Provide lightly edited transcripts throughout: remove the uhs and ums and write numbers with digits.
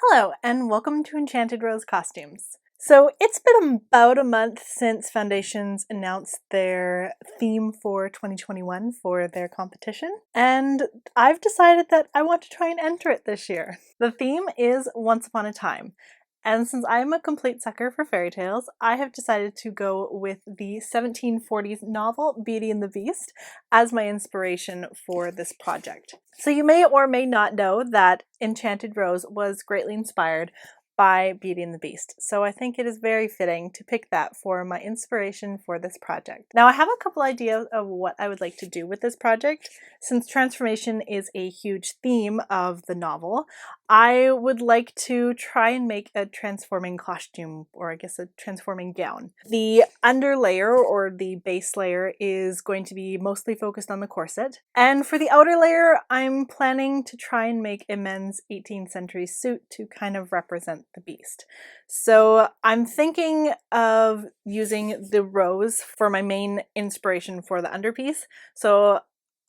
Hello, and welcome to Enchanted Rose Costumes. So it's been about a month since Foundations announced their theme for 2021 for their competition, and I've decided that I want to try and enter it this year. The theme is Once Upon a Time, and since I'm a complete sucker for fairy tales, I have decided to go with the 1740s novel Beauty and the Beast as my inspiration for this project. So you may or may not know that Enchanted Rose was greatly inspired by Beauty and the Beast, so I think it is very fitting to pick that for my inspiration for this project. Now I have a couple ideas of what I would like to do with this project. Since transformation is a huge theme of the novel, I would like to try and make a transforming costume, or I guess a transforming gown. The underlayer or the base layer is going to be mostly focused on the corset, and for the outer layer I'm planning to try and make a men's 18th century suit to kind of represent the beast. So I'm thinking of using the rose for my main inspiration for the underpiece. So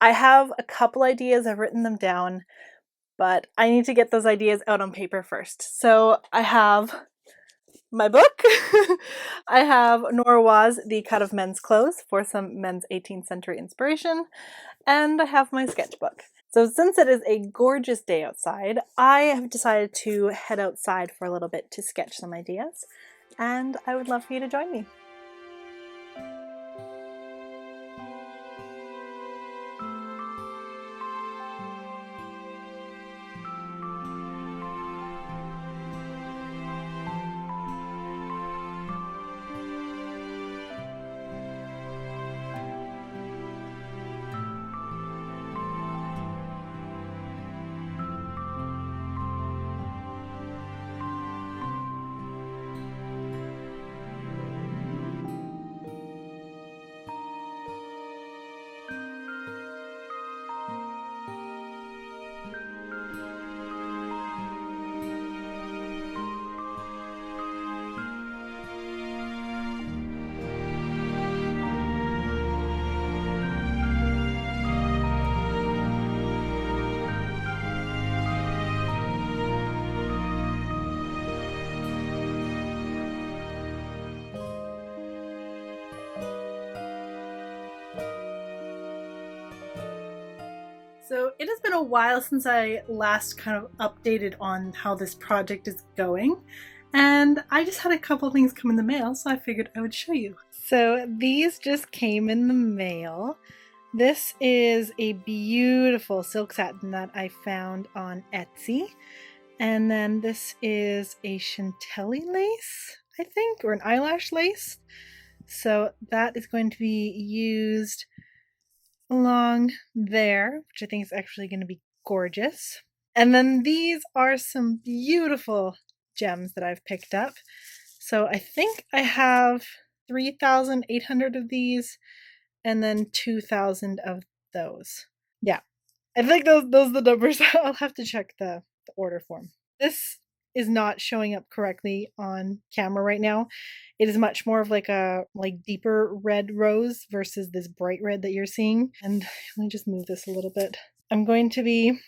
I have a couple ideas, I've written them down, but I need to get those ideas out on paper first. So I have my book, I have Nora Wa's The Cut of Men's Clothes for some men's 18th century inspiration, and I have my sketchbook. So since it is a gorgeous day outside, I have decided to head outside for a little bit to sketch some ideas, and I would love for you to join me. So it has been a while since I last kind of updated on how this project is going, and I just had a couple things come in the mail, so I figured I would show you. So these just came in the mail. This is a beautiful silk satin that I found on Etsy, and then this is a chantilly lace, I think, or an eyelash lace. So that is going to be used along there, which I think is actually going to be gorgeous. And then these are some beautiful gems that I've picked up. So I think I have 3,800 of these and then 2,000 of those. Yeah, I think those are the numbers. I'll have to check the order form. This is not showing up correctly on camera right now. It is much more of like a deeper red rose versus this bright red that you're seeing. And let me just move this a little bit. I'm going to be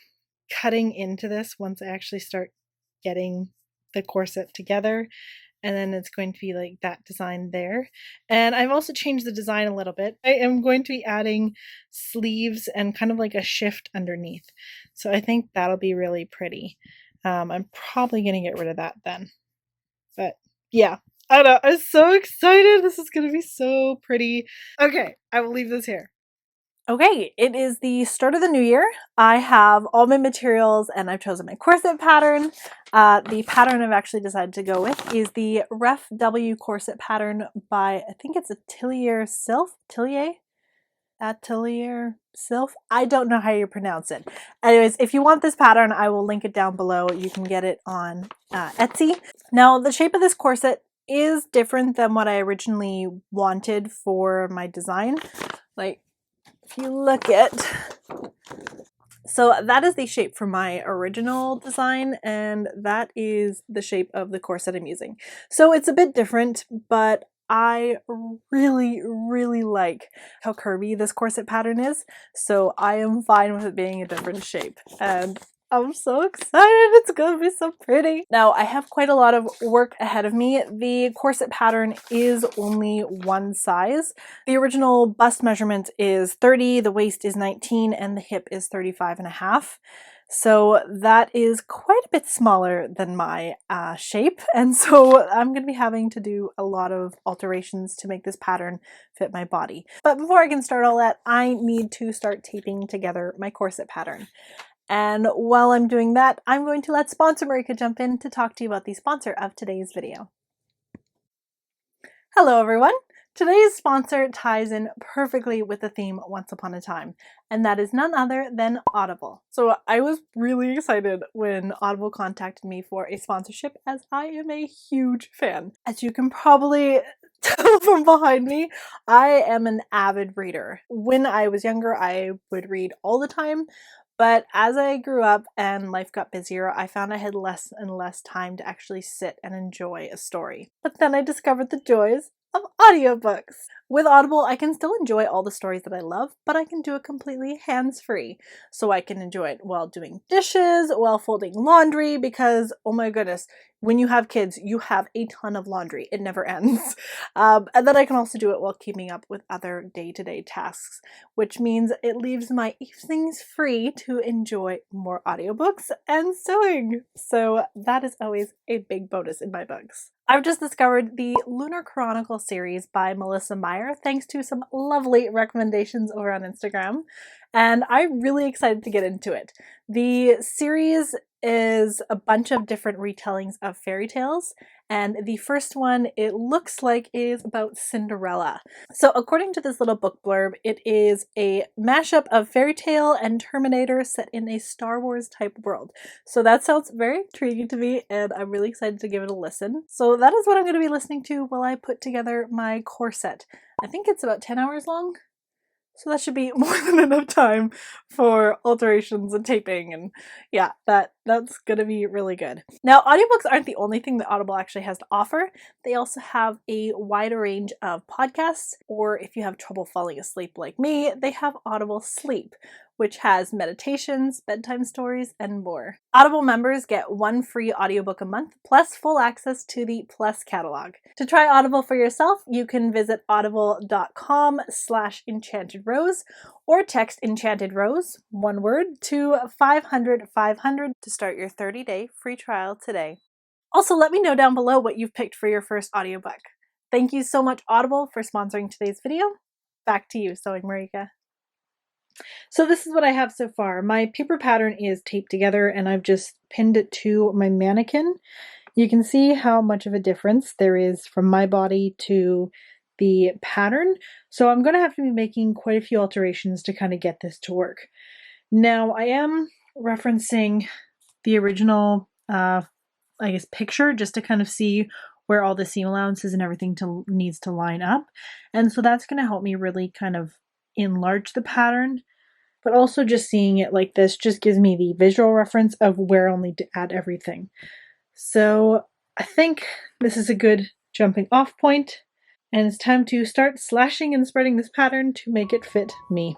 cutting into this once I actually start getting the corset together, and then it's going to be like that design there. And I've also changed the design a little bit. I am going to be adding sleeves and kind of like a shift underneath, so I think that'll be really pretty. I'm probably gonna get rid of that then, but yeah, I don't know, I'm so excited. This is gonna be so pretty. Okay, I will leave this here. Okay, it is the start of the new year. I have all my materials and I've chosen my corset pattern. The pattern I've actually decided to go with is the Ref W corset pattern by, I think it's Atelier Sylph? Atelier Sylph? I don't know how you pronounce it. Anyways, if you want this pattern, I will link it down below. You can get it on Etsy. Now, the shape of this corset is different than what I originally wanted for my design. Like, if you look at, so that is the shape for my original design, and that is the shape of the corset I'm using. So it's a bit different, but I really, really like how curvy this corset pattern is, so I am fine with it being a different shape. And I'm so excited. It's gonna be so pretty. Now, I have quite a lot of work ahead of me. The corset pattern is only one size. The original bust measurement is 30, the waist is 19, and the hip is 35.5. So that is quite a bit smaller than my shape, and so I'm going to be having to do a lot of alterations to make this pattern fit my body. But before I can start all that, I need to start taping together my corset pattern. And while I'm doing that, I'm going to let sponsor Marika jump in to talk to you about the sponsor of today's video. Hello everyone! Today's sponsor ties in perfectly with the theme Once Upon a Time, and that is none other than Audible. So I was really excited when Audible contacted me for a sponsorship, as I am a huge fan. As you can probably tell from behind me, I am an avid reader. When I was younger, I would read all the time, but as I grew up and life got busier, I found I had less and less time to actually sit and enjoy a story. But then I discovered the joys of audiobooks. With Audible, I can still enjoy all the stories that I love, but I can do it completely hands-free. So I can enjoy it while doing dishes, while folding laundry, because, oh my goodness, when you have kids, you have a ton of laundry. It never ends. And then I can also do it while keeping up with other day-to-day tasks, which means it leaves my evenings free to enjoy more audiobooks and sewing. So that is always a big bonus in my books. I've just discovered the Lunar Chronicle series by Melissa Meyer, thanks to some lovely recommendations over on Instagram, and I'm really excited to get into it. The series is a bunch of different retellings of fairy tales, and the first one, it looks like, is about Cinderella. So according to this little book blurb, it is a mashup of fairy tale and Terminator set in a Star Wars type world. So that sounds very intriguing to me, and I'm really excited to give it a listen. So that is what I'm going to be listening to while I put together my corset. I think it's about 10 hours long. So that should be more than enough time for alterations and taping, and yeah, that's gonna be really good. Now, audiobooks aren't the only thing that Audible actually has to offer. They also have a wider range of podcasts, or if you have trouble falling asleep like me, they have Audible Sleep, which has meditations, bedtime stories, and more. Audible members get one free audiobook a month, plus full access to the Plus catalog. To try Audible for yourself, you can visit audible.com/enchantedrose or text Enchanted Rose, one word, to 500-500 to start your 30-day free trial today. Also, let me know down below what you've picked for your first audiobook. Thank you so much, Audible, for sponsoring today's video. Back to you, Sewing Marika. So this is what I have so far. My paper pattern is taped together and I've just pinned it to my mannequin. You can see how much of a difference there is from my body to the pattern. So I'm going to have to be making quite a few alterations to kind of get this to work. Now I am referencing the original, I guess, picture just to kind of see where all the seam allowances and everything needs to line up. And so that's going to help me really kind of enlarge the pattern. But also just seeing it like this just gives me the visual reference of where I'll need to add everything. So I think this is a good jumping off point, and it's time to start slashing and spreading this pattern to make it fit me.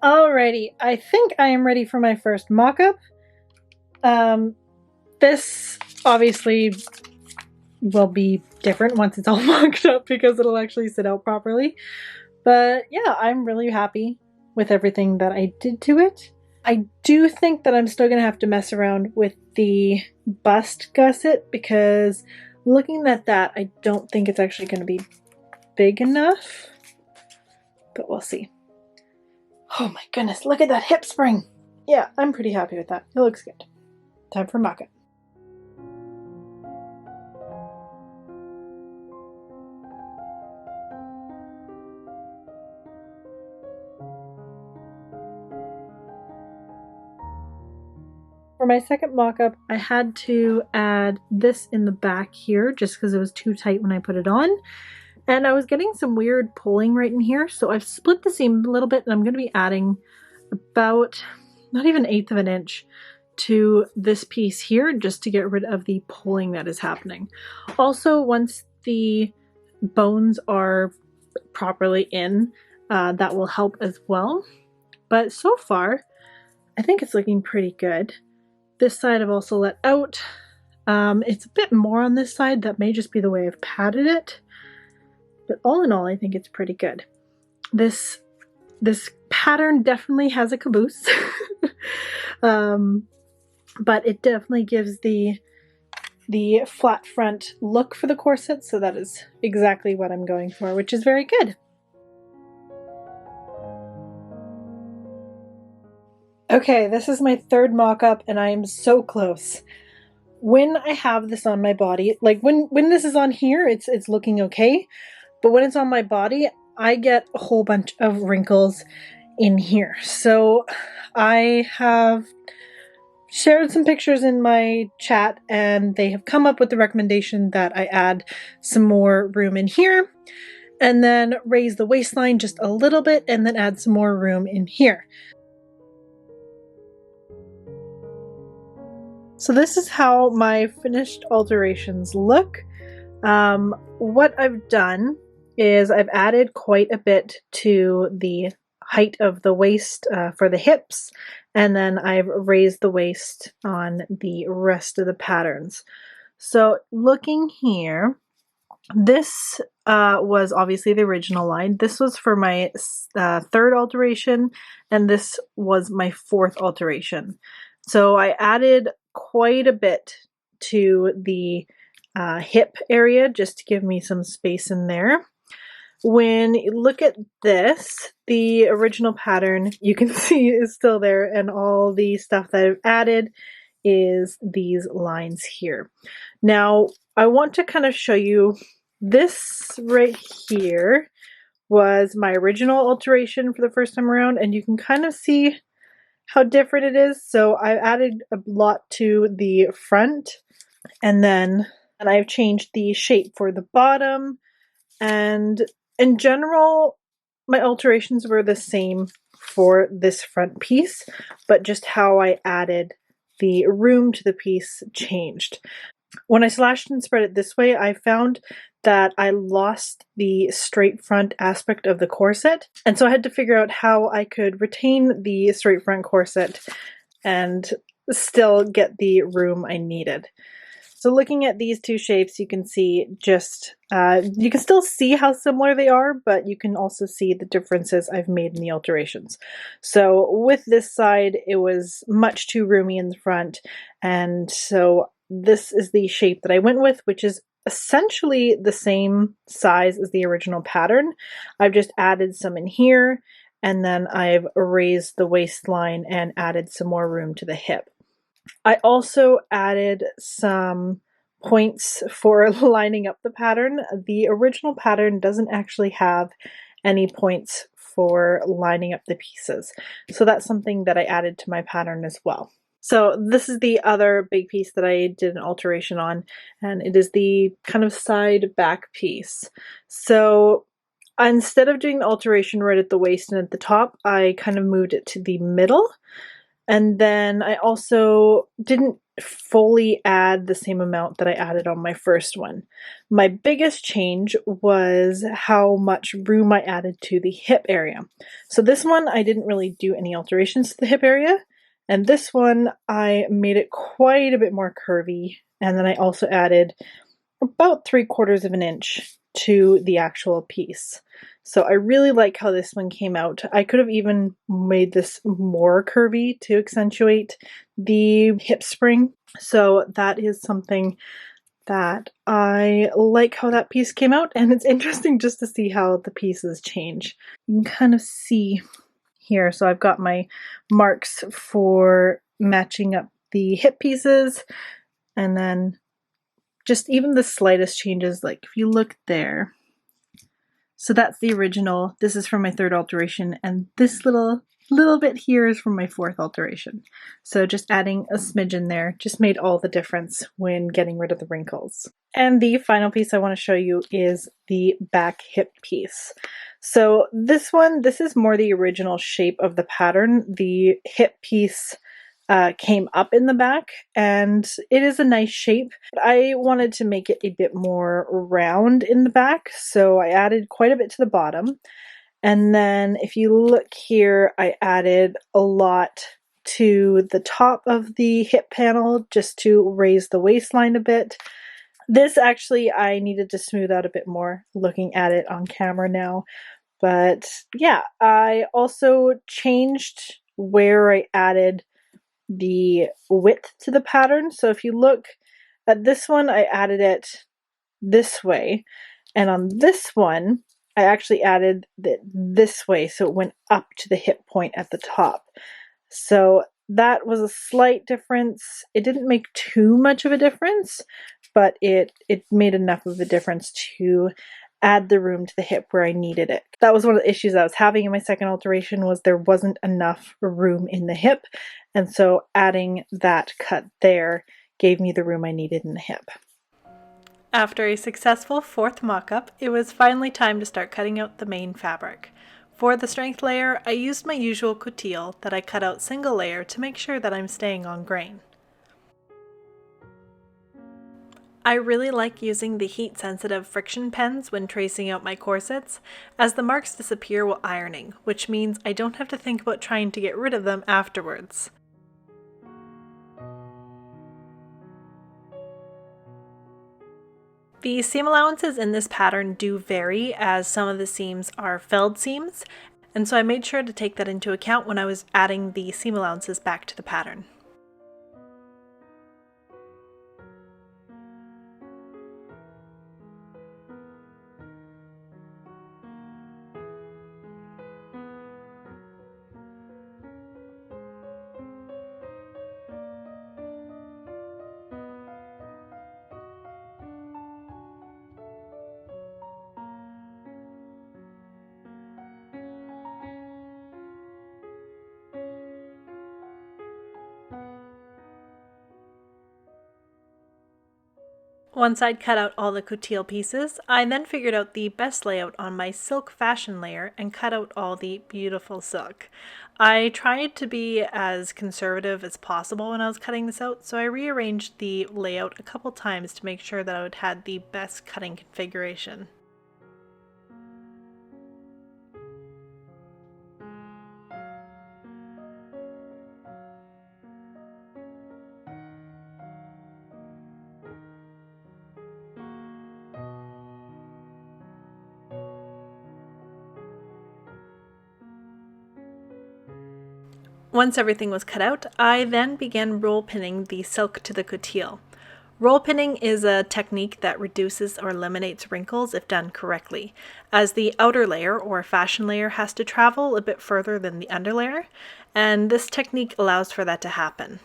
Alrighty, I think I am ready for my first mock-up. This obviously will be different once it's all mocked up because it'll actually sit out properly. But yeah, I'm really happy with everything that I did to it. I do think that I'm still going to have to mess around with the bust gusset because looking at that, I don't think it's actually going to be big enough. But we'll see. Oh my goodness, look at that hip spring! Yeah, I'm pretty happy with that. It looks good. Time for mock-up. For my second mock-up, I had to add this in the back here just because it was too tight when I put it on. And I was getting some weird pulling right in here, so I've split the seam a little bit, and I'm going to be adding about, not even 1/8 of an inch to this piece here just to get rid of the pulling that is happening. Also, once the bones are properly in, that will help as well. But so far, I think it's looking pretty good. This side I've also let out. It's a bit more on this side. That may just be the way I've padded it. But all in all, I think it's pretty good. This pattern definitely has a caboose. But it definitely gives the flat front look for the corset, so that is exactly what I'm going for, which is very good. Okay, this is my third mock-up and I am so close. When I have this on my body, like when this is on here, it's looking okay, but when it's on my body, I get a whole bunch of wrinkles in here. So I have shared some pictures in my chat and they have come up with the recommendation that I add some more room in here and then raise the waistline just a little bit and then add some more room in here. So this is how my finished alterations look. What I've done is I've added quite a bit to the height of the waist for the hips, and then I've raised the waist on the rest of the patterns. So looking here, this was obviously the original line. This was for my third alteration, and this was my fourth alteration. So I added quite a bit to the hip area just to give me some space in there. When you look at this, the original pattern you can see is still there, and all the stuff that I've added is these lines here. Now I want to kind of show you this right here was my original alteration for the first time around, and you can kind of see how different it is. So I've added a lot to the front, and I've changed the shape for the bottom, and in general my alterations were the same for this front piece, but just how I added the room to the piece changed. When I slashed and spread it this way, I found that I lost the straight front aspect of the corset, and so I had to figure out how I could retain the straight front corset and still get the room I needed. So looking at these two shapes, you can see just, you can still see how similar they are, but you can also see the differences I've made in the alterations. So with this side, it was much too roomy in the front, and so this is the shape that I went with, which is essentially the same size as the original pattern. I've just added some in here, and then I've raised the waistline and added some more room to the hip. I also added some points for lining up the pattern. The original pattern doesn't actually have any points for lining up the pieces, so that's something that I added to my pattern as well. So this is the other big piece that I did an alteration on, and it is the kind of side back piece. So instead of doing the alteration right at the waist and at the top, I kind of moved it to the middle. And then I also didn't fully add the same amount that I added on my first one. My biggest change was how much room I added to the hip area. So this one, I didn't really do any alterations to the hip area. And this one, I made it quite a bit more curvy. And then I also added about 3/4 of an inch to the actual piece. So I really like how this one came out. I could have even made this more curvy to accentuate the hip spring. So that is something that I like how that piece came out, and it's interesting just to see how the pieces change. You can kind of see here, so I've got my marks for matching up the hip pieces, and then just even the slightest changes, like if you look there. So that's the original. This is from my third alteration, and this little little bit here is from my fourth alteration. So just adding a smidgen there just made all the difference when getting rid of the wrinkles. And the final piece I want to show you is the back hip piece. So this one, this is more the original shape of the pattern. The hip piece came up in the back and it is a nice shape. But I wanted to make it a bit more round in the back, so I added quite a bit to the bottom. And then if you look here, I added a lot to the top of the hip panel just to raise the waistline a bit. This actually I needed to smooth out a bit more looking at it on camera now. But yeah, I also changed where I added the width to the pattern. So if you look at this one, I added it this way. And on this one, I actually added it this way, so it went up to the hip point at the top. So that was a slight difference. It didn't make too much of a difference, but it made enough of a difference to add the room to the hip where I needed it. That was one of the issues I was having in my second alteration, was there wasn't enough room in the hip, and so adding that cut there gave me the room I needed in the hip. After a successful fourth mock-up, it was finally time to start cutting out the main fabric. For the strength layer, I used my usual coutil that I cut out single layer to make sure that I'm staying on grain. I really like using the heat-sensitive friction pens when tracing out my corsets, as the marks disappear while ironing, which means I don't have to think about trying to get rid of them afterwards. The seam allowances in this pattern do vary, as some of the seams are felled seams, and so I made sure to take that into account when I was adding the seam allowances back to the pattern. Once I'd cut out all the coutil pieces, I then figured out the best layout on my silk fashion layer and cut out all the beautiful silk. I tried to be as conservative as possible when I was cutting this out, so I rearranged the layout a couple times to make sure that I would have the best cutting configuration. Once everything was cut out, I then began roll pinning the silk to the coutil. Roll pinning is a technique that reduces or eliminates wrinkles if done correctly, as the outer layer or fashion layer has to travel a bit further than the underlayer, and this technique allows for that to happen.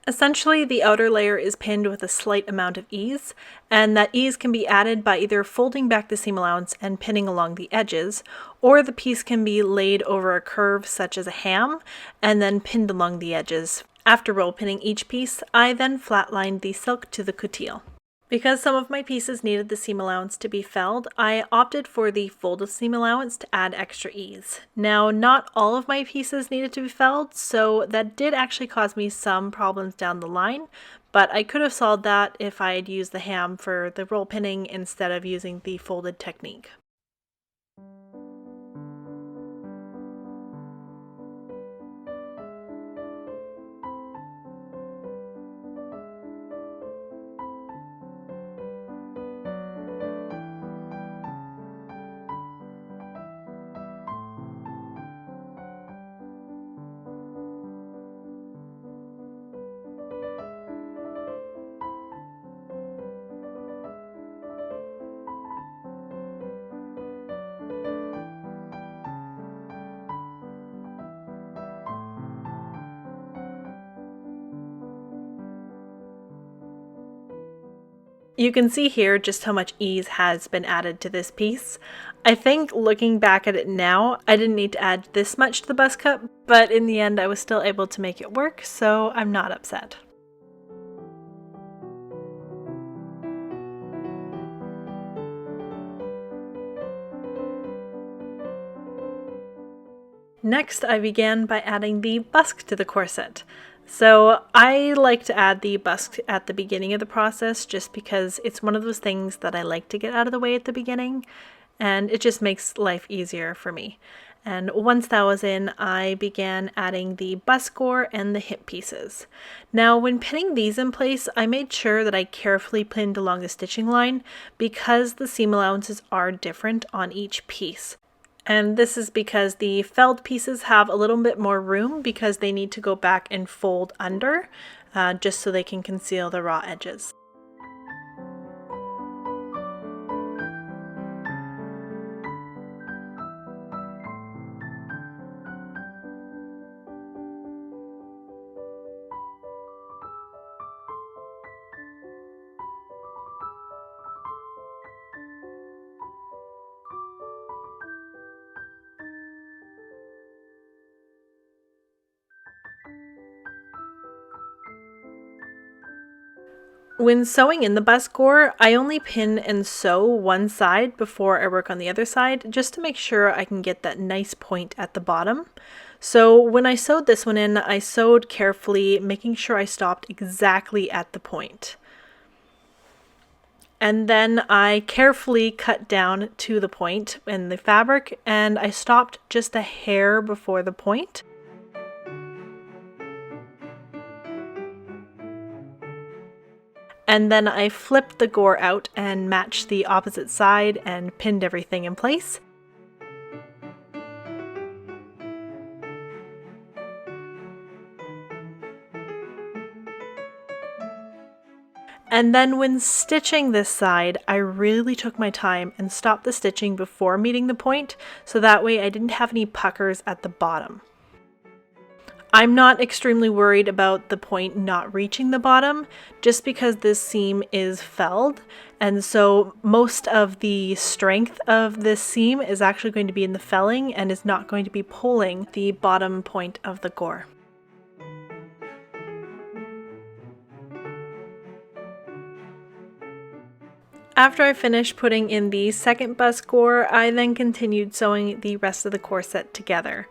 Essentially, the outer layer is pinned with a slight amount of ease, and that ease can be added by either folding back the seam allowance and pinning along the edges, or the piece can be laid over a curve such as a ham and then pinned along the edges. After roll pinning each piece, I then flatlined the silk to the coutil. Because some of my pieces needed the seam allowance to be felled, I opted for the folded seam allowance to add extra ease. Now, not all of my pieces needed to be felled, so that did actually cause me some problems down the line, but I could have solved that if I had used the ham for the roll pinning instead of using the folded technique. You can see here just how much ease has been added to this piece. I think looking back at it now, I didn't need to add this much to the buzz cut, but in the end I was still able to make it work, so I'm not upset. Next, I began by adding the busk to the corset. So I like to add the busk at the beginning of the process just because it's one of those things that I like to get out of the way at the beginning, and it just makes life easier for me. And once that was in, I began adding the bust gore and the hip pieces. Now, when pinning these in place, I made sure that I carefully pinned along the stitching line because the seam allowances are different on each piece. And this is because the felled pieces have a little bit more room because they need to go back and fold under, just so they can conceal the raw edges. When sewing in the bust gore, I only pin and sew one side before I work on the other side, just to make sure I can get that nice point at the bottom. So when I sewed this one in, I sewed carefully, making sure I stopped exactly at the point. And then I carefully cut down to the point in the fabric, and I stopped just a hair before the point. And then I flipped the gore out and matched the opposite side and pinned everything in place. And then when stitching this side, I really took my time and stopped the stitching before meeting the point, so that way I didn't have any puckers at the bottom. I'm not extremely worried about the point not reaching the bottom, just because this seam is felled, and so most of the strength of this seam is actually going to be in the felling and is not going to be pulling the bottom point of the gore. After I finished putting in the second bust gore, I then continued sewing the rest of the corset together.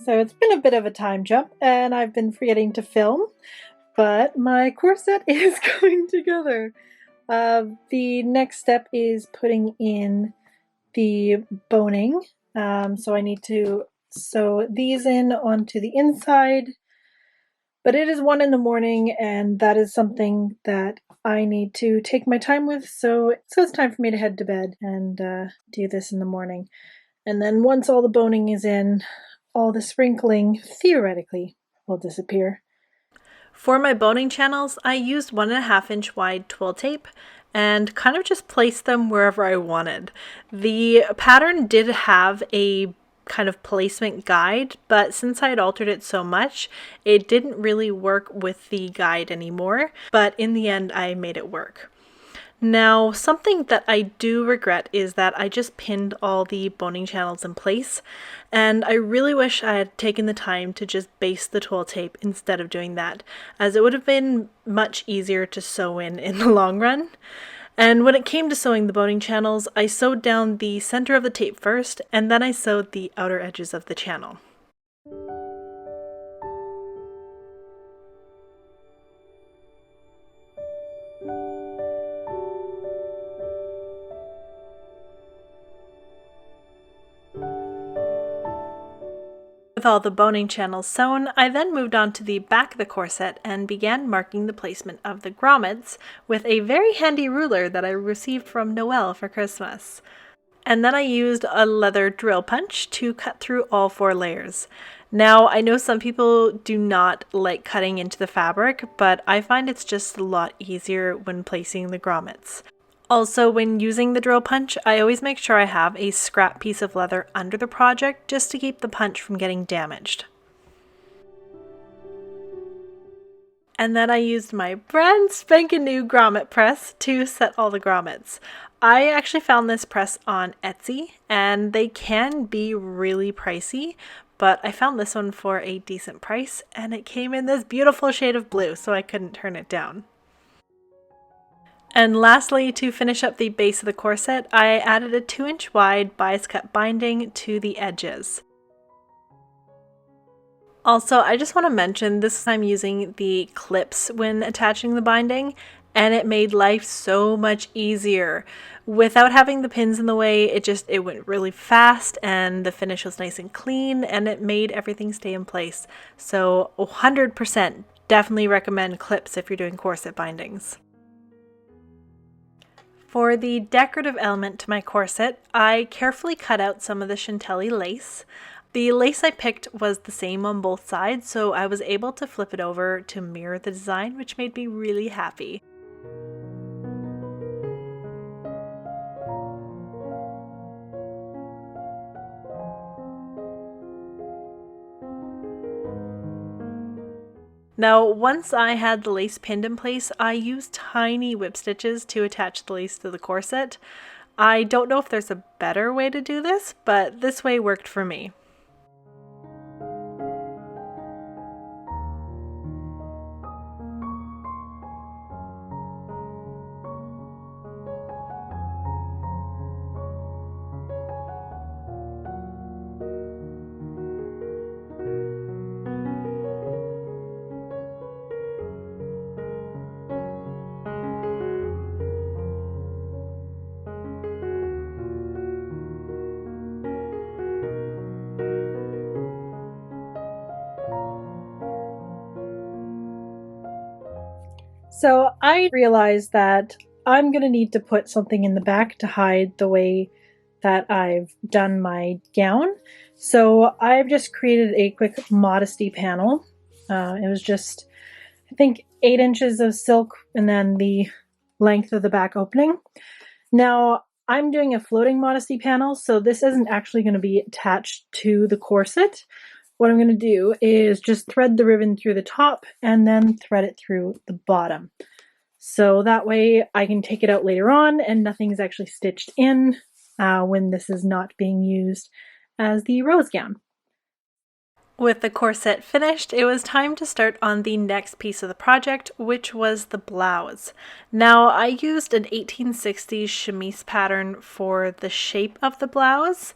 So it's been a bit of a time jump, and I've been forgetting to film, but my corset is going together. The next step is putting in the boning. So I need to sew these in onto the inside, but it is 1 in the morning, and that is something that I need to take my time with, so it's time for me to head to bed and do this in the morning. And then once all the boning is in, all the sprinkling, theoretically, will disappear. For my boning channels, I used 1.5 inch wide twill tape and kind of just placed them wherever I wanted. The pattern did have a kind of placement guide, but since I had altered it so much, it didn't really work with the guide anymore, but in the end I made it work. Now, something that I do regret is that I just pinned all the boning channels in place, and I really wish I had taken the time to just baste the twill tape instead of doing that, as it would have been much easier to sew in the long run. And when it came to sewing the boning channels, I sewed down the center of the tape first, and then I sewed the outer edges of the channel. With all the boning channels sewn, I then moved on to the back of the corset and began marking the placement of the grommets with a very handy ruler that I received from Noelle for Christmas. And then I used a leather drill punch to cut through all 4 layers. Now, I know some people do not like cutting into the fabric, but I find it's just a lot easier when placing the grommets. Also, when using the drill punch, I always make sure I have a scrap piece of leather under the project just to keep the punch from getting damaged. And then I used my brand spanking new grommet press to set all the grommets. I actually found this press on Etsy, and they can be really pricey, but I found this one for a decent price, and it came in this beautiful shade of blue, so I couldn't turn it down. And lastly, to finish up the base of the corset, I added a 2-inch wide bias cut binding to the edges. Also, I just want to mention this time I'm using the clips when attaching the binding, and it made life so much easier. Without having the pins in the way, it went really fast, and the finish was nice and clean, and it made everything stay in place. So 100% definitely recommend clips if you're doing corset bindings. For the decorative element to my corset, I carefully cut out some of the chantilly lace. The lace I picked was the same on both sides, so I was able to flip it over to mirror the design, which made me really happy. Now, once I had the lace pinned in place, I used tiny whip stitches to attach the lace to the corset. I don't know if there's a better way to do this, but this way worked for me. So I realized that I'm going to need to put something in the back to hide the way that I've done my gown. So I've just created a quick Modesty panel. It was just, I think, 8 inches of silk and then the length of the back opening. Now, I'm doing a floating Modesty panel, so this isn't actually going to be attached to the corset. What I'm going to do is just thread the ribbon through the top and then thread it through the bottom. So that way I can take it out later on and nothing's actually stitched in when this is not being used as the rose gown. With the corset finished, it was time to start on the next piece of the project, which was the blouse. Now, I used an 1860s chemise pattern for the shape of the blouse,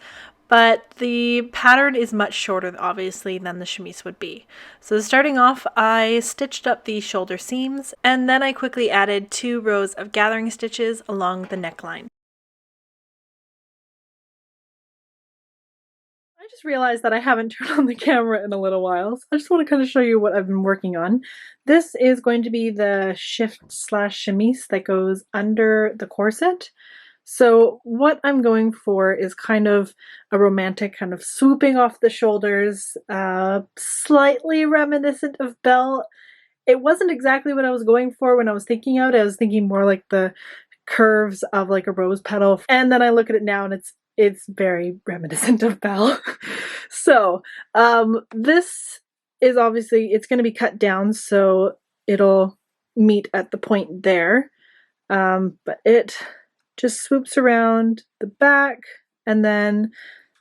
but the pattern is much shorter, obviously, than the chemise would be. So starting off, I stitched up the shoulder seams, and then I quickly added 2 rows of gathering stitches along the neckline. I just realized that I haven't turned on the camera in a little while, so I just want to kind of show you what I've been working on. This is going to be the shift/chemise that goes under the corset. So what I'm going for is kind of a romantic kind of swooping off the shoulders, slightly reminiscent of Belle. It wasn't exactly what I was going for when I was thinking of it. I was thinking more like the curves of like a rose petal. And then I look at it now and it's very reminiscent of Belle. So this is obviously, it's going to be cut down so it'll meet at the point there. But it just swoops around the back, and then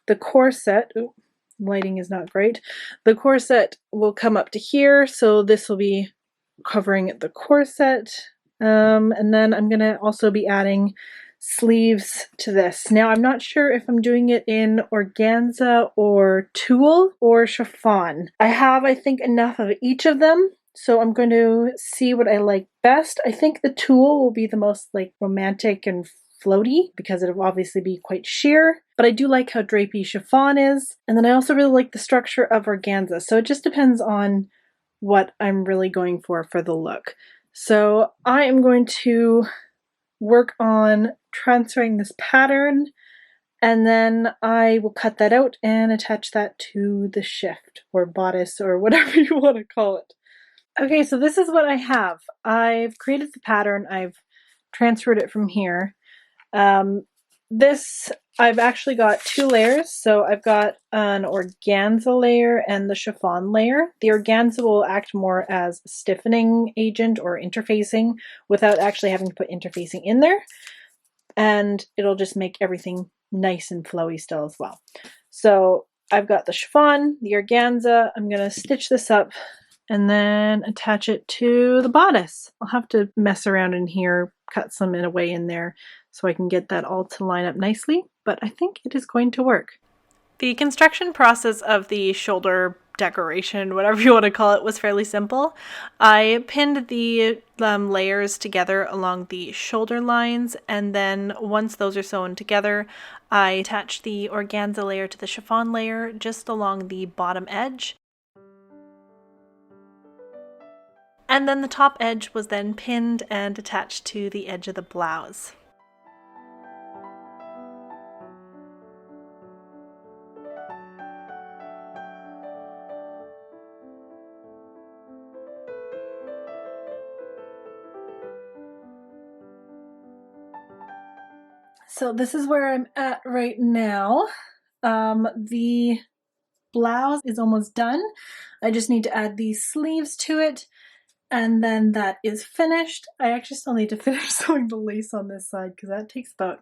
the corset, oh, lighting is not great, the corset will come up to here, so this will be covering the corset, and then I'm going to also be adding sleeves to this. Now I'm not sure if I'm doing it in organza or tulle or chiffon. I have, I think, enough of each of them, so I'm going to see what I like best. I think the tulle will be the most like romantic and floaty because it'll obviously be quite sheer, but I do like how drapey chiffon is. And then I also really like the structure of organza. So it just depends on what I'm really going for the look. So I am going to work on transferring this pattern, and then I will cut that out and attach that to the shift or bodice or whatever you want to call it. Okay, so this is what I have. I've created the pattern, I've transferred it from here. This, I've actually got two layers. So I've got an organza layer and the chiffon layer. The organza will act more as a stiffening agent or interfacing without actually having to put interfacing in there. And it'll just make everything nice and flowy still as well. So I've got the chiffon, the organza. I'm going to stitch this up and then attach it to the bodice. I'll have to mess around in here, cut some in a way in there so I can get that all to line up nicely, but I think it is going to work. The construction process of the shoulder decoration, whatever you want to call it, was fairly simple. I pinned the layers together along the shoulder lines, and then once those are sewn together, I attached the organza layer to the chiffon layer just along the bottom edge. And then the top edge was then pinned and attached to the edge of the blouse. So this is where I'm at right now. The blouse is almost done. I just need to add these sleeves to it, and then that is finished. I actually still need to finish sewing the lace on this side because that takes about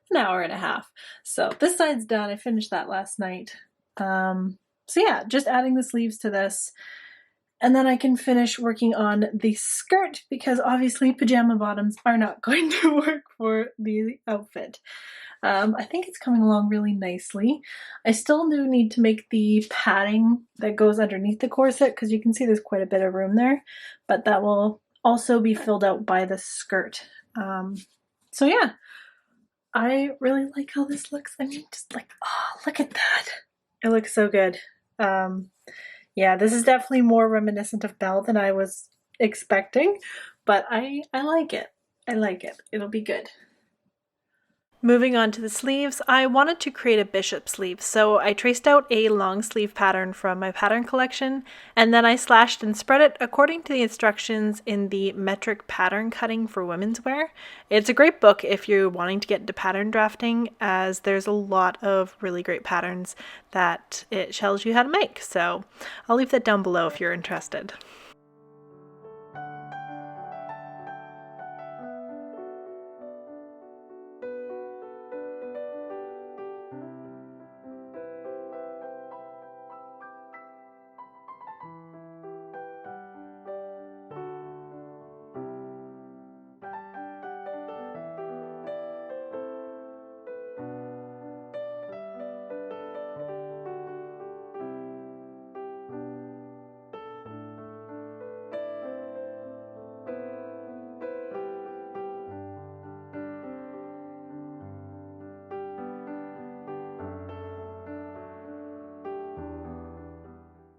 an hour and a half. So this side's done. I finished that last night. So yeah, just adding the sleeves to this. And then I can finish working on the skirt because obviously pajama bottoms are not going to work for the outfit. I think it's coming along really nicely. I still do need to make the padding that goes underneath the corset because you can see there's quite a bit of room there, but that will also be filled out by the skirt. So yeah, I really like how this looks. I mean, just like, oh, look at that. It looks so good. Yeah, this is definitely more reminiscent of Belle than I was expecting, but I like it. I like it. It'll be good. Moving on to the sleeves, I wanted to create a bishop sleeve, so I traced out a long sleeve pattern from my pattern collection, and then I slashed and spread it according to the instructions in the Metric Pattern Cutting for Women's Wear. It's a great book if you're wanting to get into pattern drafting, as there's a lot of really great patterns that it tells you how to make, so I'll leave that down below if you're interested.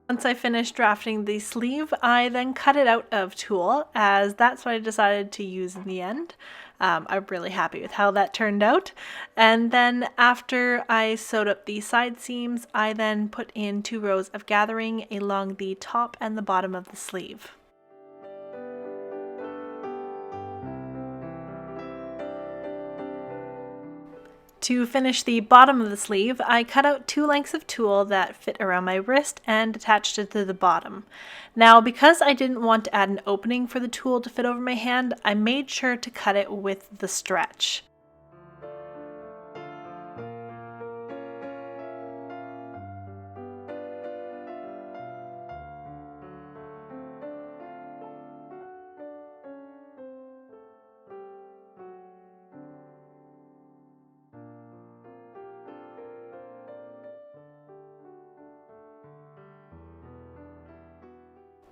Once I finished drafting the sleeve, I then cut it out of tulle, as that's what I decided to use in the end. I'm really happy with how that turned out. And then after I sewed up the side seams, I then put in 2 rows of gathering along the top and the bottom of the sleeve. To finish the bottom of the sleeve, I cut out 2 lengths of tulle that fit around my wrist and attached it to the bottom. Now, because I didn't want to add an opening for the tulle to fit over my hand, I made sure to cut it with the stretch.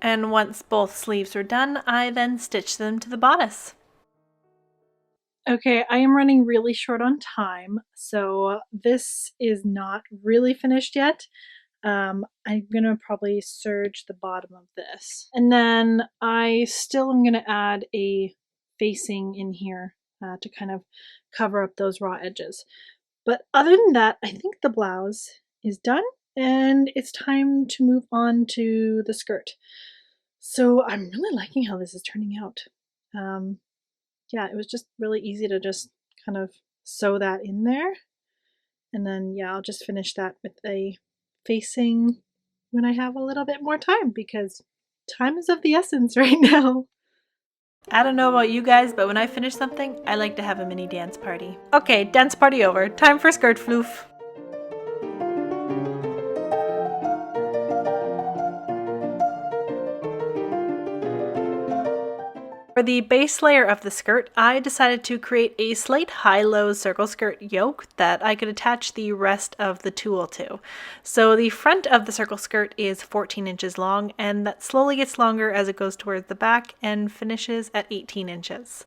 And once both sleeves were done, I then stitched them to the bodice. Okay, I am running really short on time, so this is not really finished yet. I'm gonna probably serge the bottom of this. And then I still am gonna add a facing in here to kind of cover up those raw edges. But other than that, I think the blouse is done and it's time to move on to the skirt. So I'm really liking how this is turning out. Yeah, it was just really easy to just kind of sew that in there. And then, yeah, I'll just finish that with a facing when I have a little bit more time because time is of the essence right now. I don't know about you guys, but when I finish something, I like to have a mini dance party. Okay, dance party over. Time for skirt floof. For the base layer of the skirt, I decided to create a slight high-low circle skirt yoke that I could attach the rest of the tulle to. So the front of the circle skirt is 14 inches long, and that slowly gets longer as it goes towards the back and finishes at 18 inches.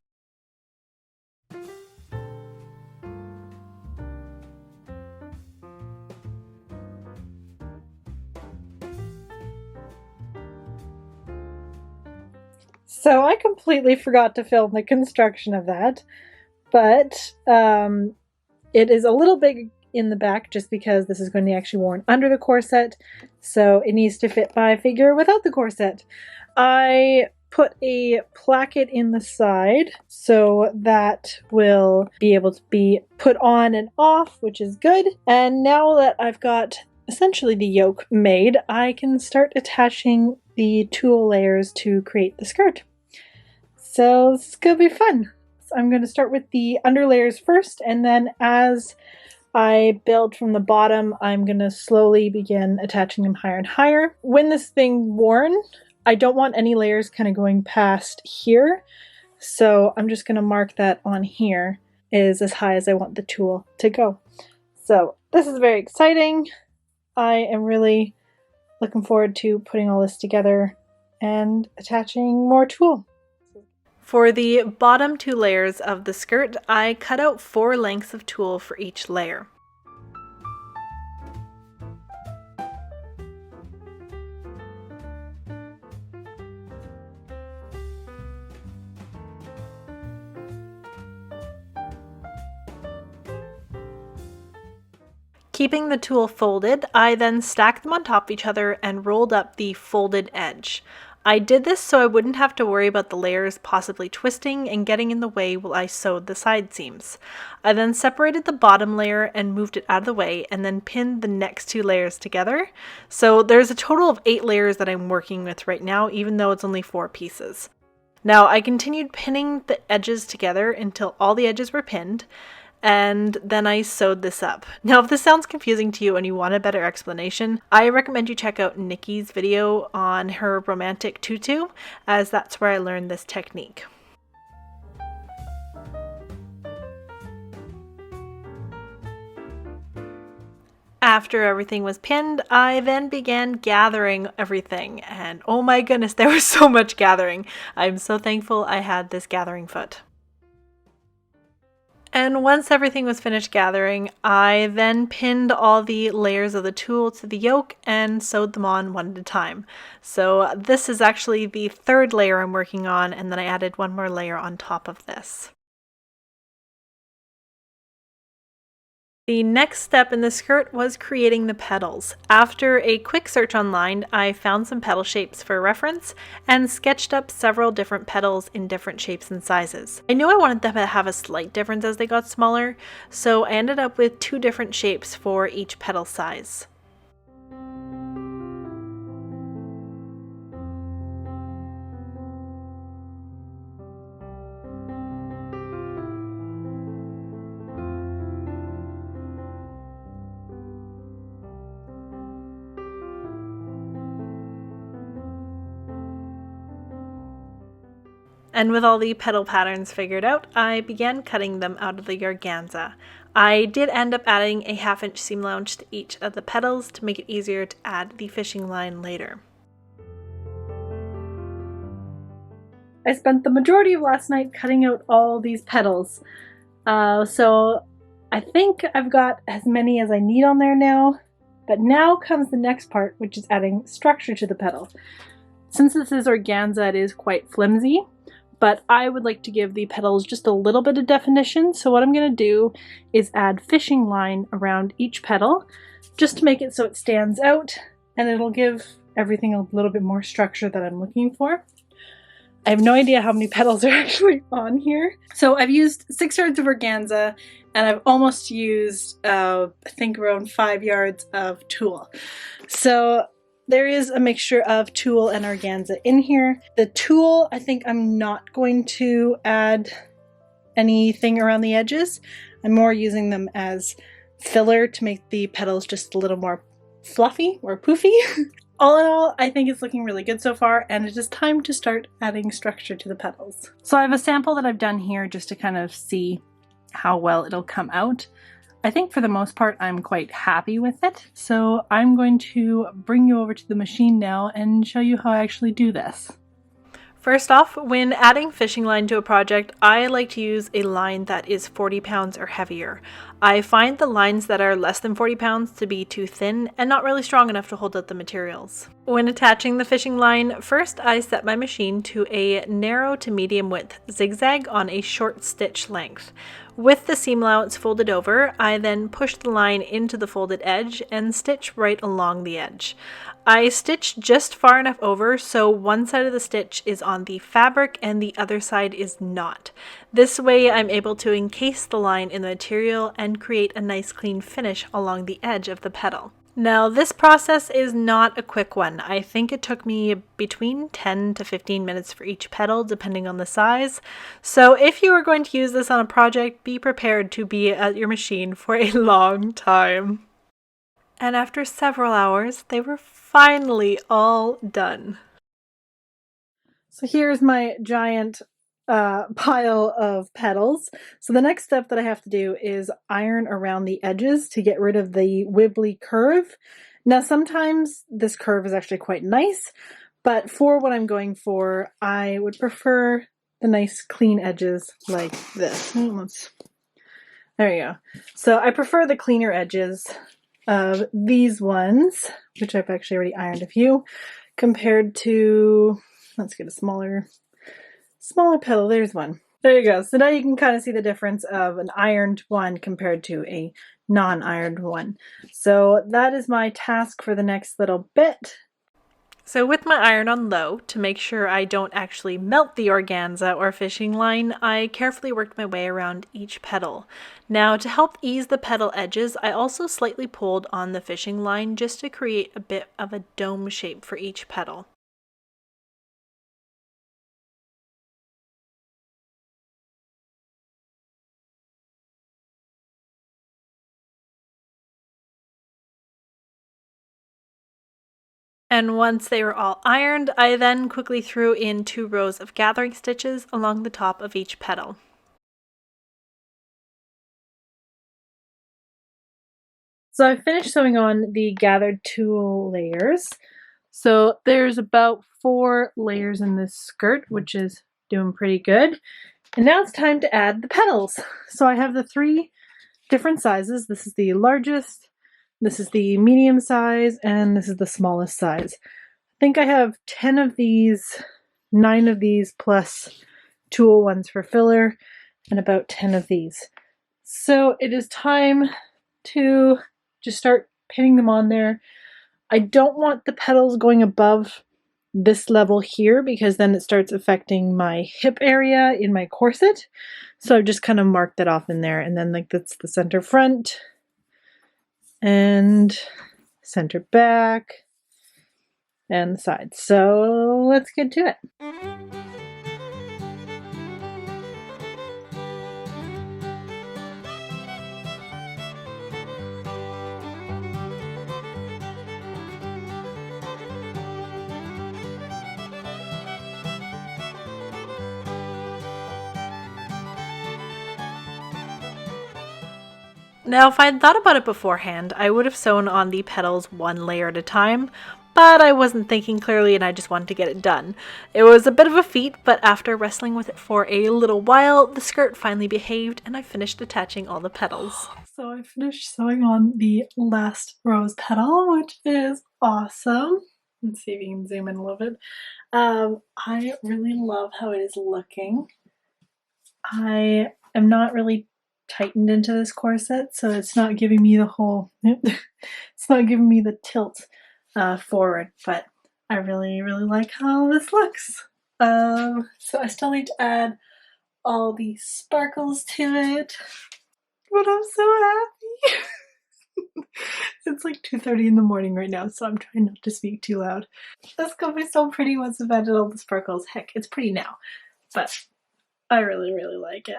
So I completely forgot to film the construction of that, but it is a little big in the back just because this is going to be actually worn under the corset, so it needs to fit my figure without the corset. I put a placket in the side so that will be able to be put on and off, which is good. And now that I've got essentially the yoke made, I can start attaching the tulle layers to create the skirt. So this is gonna be fun. So I'm gonna start with the under layers first, and then as I build from the bottom, I'm gonna slowly begin attaching them higher and higher. When this thing worn, I don't want any layers kind of going past here, so I'm just gonna mark that on here is as high as I want the tulle to go. So this is very exciting. I am really looking forward to putting all this together and attaching more tulle. For the bottom 2 layers of the skirt, I cut out 4 lengths of tulle for each layer. Keeping the tulle folded, I then stacked them on top of each other and rolled up the folded edge. I did this so I wouldn't have to worry about the layers possibly twisting and getting in the way while I sewed the side seams. I then separated the bottom layer and moved it out of the way and then pinned the next 2 layers together. So there's a total of 8 layers that I'm working with right now, even though it's only 4 pieces. Now I continued pinning the edges together until all the edges were pinned, and then I sewed this up. Now, if this sounds confusing to you and you want a better explanation, I recommend you check out Nikki's video on her romantic tutu, as that's where I learned this technique. After everything was pinned, I then began gathering everything, and oh my goodness, there was so much gathering. I'm so thankful I had this gathering foot. And once everything was finished gathering, I then pinned all the layers of the tulle to the yoke and sewed them on one at a time. So this is actually the 3rd layer I'm working on, and then I added 1 more layer on top of this. The next step in the skirt was creating the petals. After a quick search online, I found some petal shapes for reference and sketched up several different petals in different shapes and sizes. I knew I wanted them to have a slight difference as they got smaller, so I ended up with 2 different shapes for each petal size. And with all the petal patterns figured out, I began cutting them out of the organza. I did end up adding a 1/2 inch seam allowance to each of the petals to make it easier to add the fishing line later. I spent the majority of last night cutting out all these petals. So I think I've got as many as I need on there now. But now comes the next part, which is adding structure to the petal. Since this is organza, it is quite flimsy, but I would like to give the petals just a little bit of definition. So what I'm going to do is add fishing line around each petal, just to make it so it stands out, and it'll give everything a little bit more structure that I'm looking for. I have no idea how many petals are actually on here. So I've used 6 yards of organza, and I've almost used, I think around 5 yards of tulle. So there is a mixture of tulle and organza in here. The tulle, I think I'm not going to add anything around the edges. I'm more using them as filler to make the petals just a little more fluffy or poofy. All in all, I think it's looking really good so far, and it is time to start adding structure to the petals. So I have a sample that I've done here just to kind of see how well it'll come out. I think for the most part I'm quite happy with it, so I'm going to bring you over to the machine now and show you how I actually do this. First off, when adding fishing line to a project, I like to use a line that is 40 pounds or heavier. I find the lines that are less than 40 pounds to be too thin and not really strong enough to hold up the materials. When attaching the fishing line, first I set my machine to a narrow to medium width zigzag on a short stitch length. With the seam allowance folded over, I then push the line into the folded edge and stitch right along the edge. I stitch just far enough over so one side of the stitch is on the fabric and the other side is not. This way I'm able to encase the line in the material and create a nice clean finish along the edge of the petal. Now this process is not a quick one. I think it took me between 10 to 15 minutes for each petal depending on the size. So if you are going to use this on a project, be prepared to be at your machine for a long time. And after several hours, they were finally all done. So here's my giant pile of petals. So the next step that I have to do is iron around the edges to get rid of the wibbly curve. Now sometimes this curve is actually quite nice, but for what I'm going for, I would prefer the nice clean edges like this. There you go. So I prefer the cleaner edges of these ones, which I've actually already ironed a few, compared to, let's get a smaller petal. There's one. There you go. So now you can kind of see the difference of an ironed one compared to a non-ironed one. So that is my task for the next little bit. So with my iron on low, to make sure I don't actually melt the organza or fishing line, I carefully worked my way around each petal. Now to help ease the petal edges, I also slightly pulled on the fishing line just to create a bit of a dome shape for each petal. And once they were all ironed, I then quickly threw in 2 rows of gathering stitches along the top of each petal. So I finished sewing on the gathered tulle layers. So there's about 4 layers in this skirt, which is doing pretty good. And now it's time to add the petals. So I have the 3 different sizes. This is the largest, this is the medium size, and this is the smallest size. I think I have 10 of these, 9 of these plus tulle ones for filler, and about 10 of these. So it is time to just start pinning them on there. I don't want the petals going above this level here because then it starts affecting my hip area in my corset. So I've just kind of marked that off in there, and then like that's the center front and center back and the sides. So let's get to it. Now, if I had thought about it beforehand, I would have sewn on the petals 1 layer at a time, but I wasn't thinking clearly and I just wanted to get it done. It was a bit of a feat, but after wrestling with it for a little while, the skirt finally behaved and I finished attaching all the petals. So I finished sewing on the last rose petal, which is awesome. Let's see if you can zoom in a little bit. I really love how it is looking. I am not really tightened into this corset, so it's not giving me the whole, it's not giving me the tilt forward, but I really like how this looks. So I still need to add all these sparkles to it, but I'm so happy. It's like 2:30 in the morning right now, so I'm trying not to speak too loud. This gonna be so pretty once I've added all the sparkles. Heck, it's pretty now, but I really like it.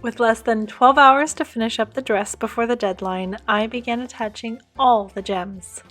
With less than 12 hours to finish up the dress before the deadline, I began attaching all the gems.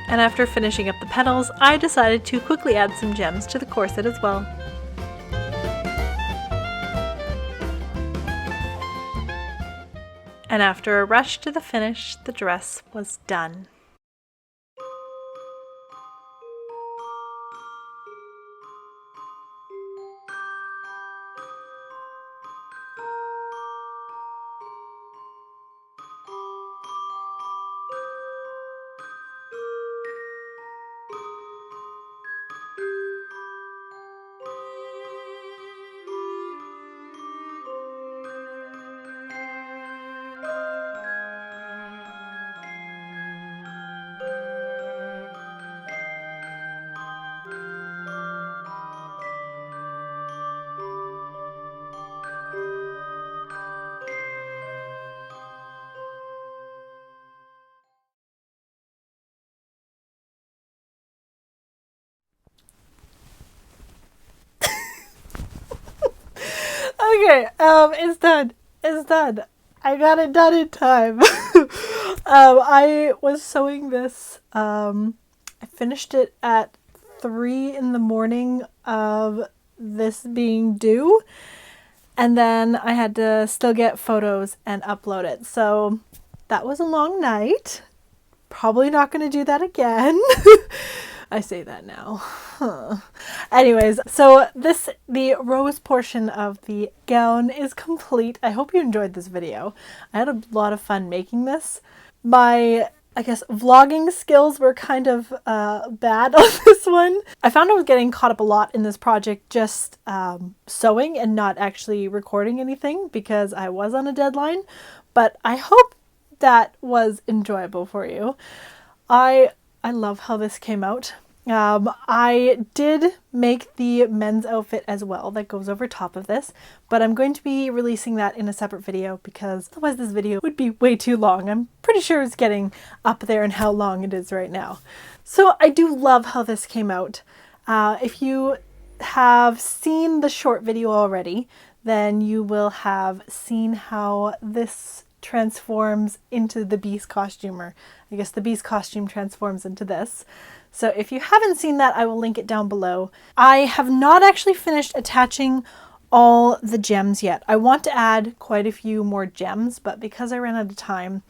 And after finishing up the petals, I decided to quickly add some gems to the corset as well. And after a rush to the finish, the dress was done. Okay, it's done. It's done. I got it done in time. I was sewing this, I finished it at 3 in the morning of this being due, and then I had to still get photos and upload it. So that was a long night. Probably not going to do that again. I say that now. Anyways, so the rose portion of the gown is complete. I hope you enjoyed this video. I had a lot of fun making this. My, I guess, vlogging skills were kind of bad on this one. I found I was getting caught up a lot in this project just sewing and not actually recording anything because I was on a deadline. But I hope that was enjoyable for you. I love how this came out. I did make the men's outfit as well that goes over top of this, but I'm going to be releasing that in a separate video because otherwise this video would be way too long. I'm pretty sure it's getting up there in how long it is right now. So I do love how this came out. If you have seen the short video already, then you will have seen how this transforms into the Beast costume, or I guess the Beast costume transforms into this. So if you haven't seen that, I will link it down below. I have not actually finished attaching all the gems yet. I want to add quite a few more gems, but because I ran out of time,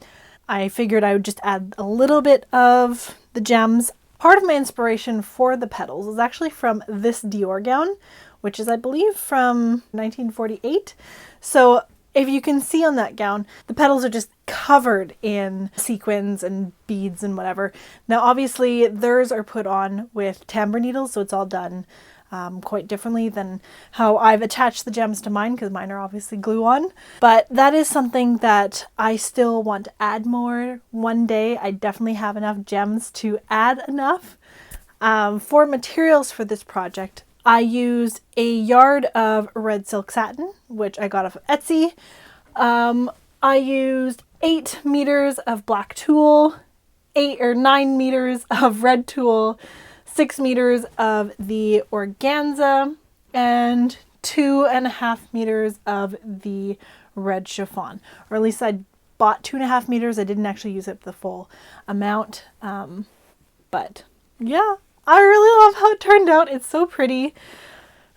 I figured I would just add a little bit of the gems. Part of my inspiration for the petals is actually from this Dior gown, which is, I believe, from 1948. So if you can see on that gown, the petals are just covered in sequins and beads and whatever. Now, obviously, theirs are put on with tambour needles, so it's all done quite differently than how I've attached the gems to mine, because mine are obviously glue-on. But that is something that I still want to add more. One day, I definitely have enough gems to add enough. For materials for this project, I used a yard of red silk satin, which I got off of Etsy. I used 8 meters of black tulle, 8 or 9 meters of red tulle, 6 meters of the organza, and 2.5 meters of the red chiffon. Or at least I bought 2.5 meters. I didn't actually use it the full amount. But yeah. I really love how it turned out. It's so pretty.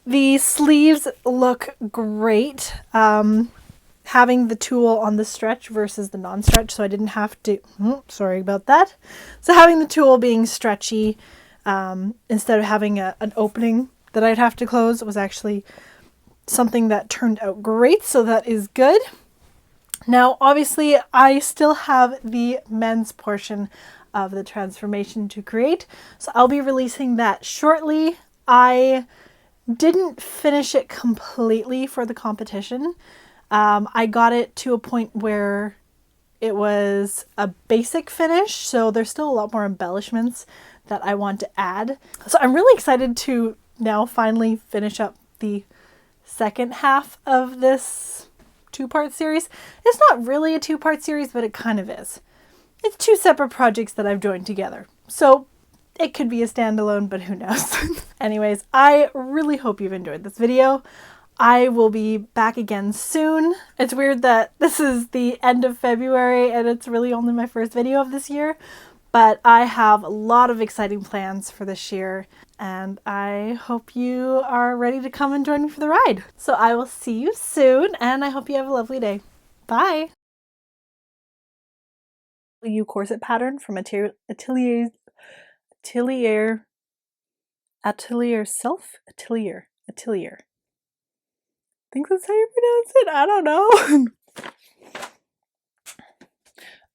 The sleeves look great. Having the tulle on the stretch versus the non-stretch, so I didn't have to, sorry about that. So having the tulle being stretchy, instead of having an opening that I'd have to close, was actually something that turned out great, so that is good. Now, obviously, I still have the men's portion of the transformation to create, so I'll be releasing that shortly. I didn't finish it completely for the competition. I got it to a point where it was a basic finish, so there's still a lot more embellishments that I want to add. So I'm really excited to now finally finish up the second half of this 2-part series. It's not really a 2-part series, but it kind of is. It's 2 separate projects that I've joined together. So it could be a standalone, but who knows? Anyways, I really hope you've enjoyed this video. I will be back again soon. It's weird that this is the end of February and it's really only my first video of this year, but I have a lot of exciting plans for this year and I hope you are ready to come and join me for the ride. So I will see you soon and I hope you have a lovely day. Bye! Corset pattern from Atelier Self? Atelier. I think that's how you pronounce it. I don't know.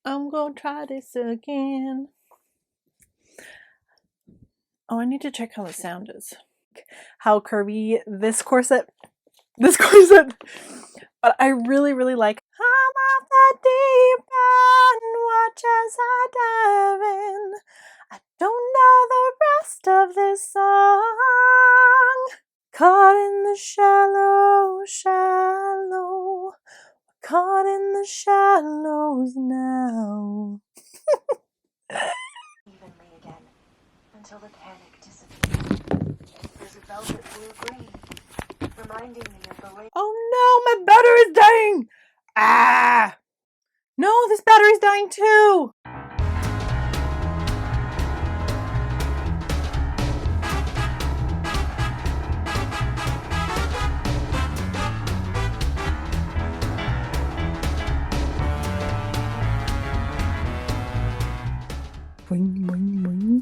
I'm gonna try this again. Oh, I need to check how the sound is. How curvy this corset. But I really, really like. I'm off the deep end, watch as I dive in. I don't know the rest of this song. Caught in the shallow, caught in the shallows now. Evenly again, until the panic disappeared. There's a velvet blue-green, reminding me of the late. Oh no, my battery is dying! Ah! No, this battery's dying too! Boing, boing, boing.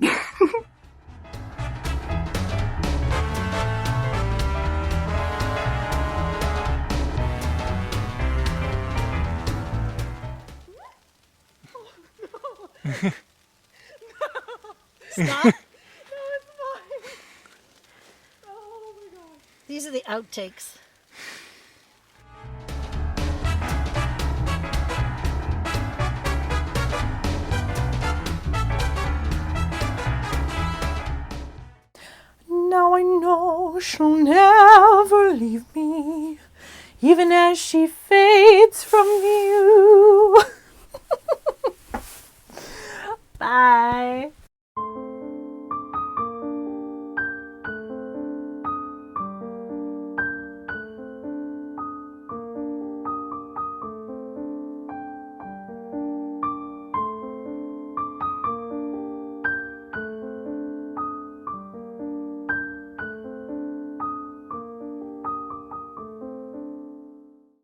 Stop. No, it's fine. Oh my god. These are the outtakes. Now I know she'll never leave me, even as she fades from view. Bye.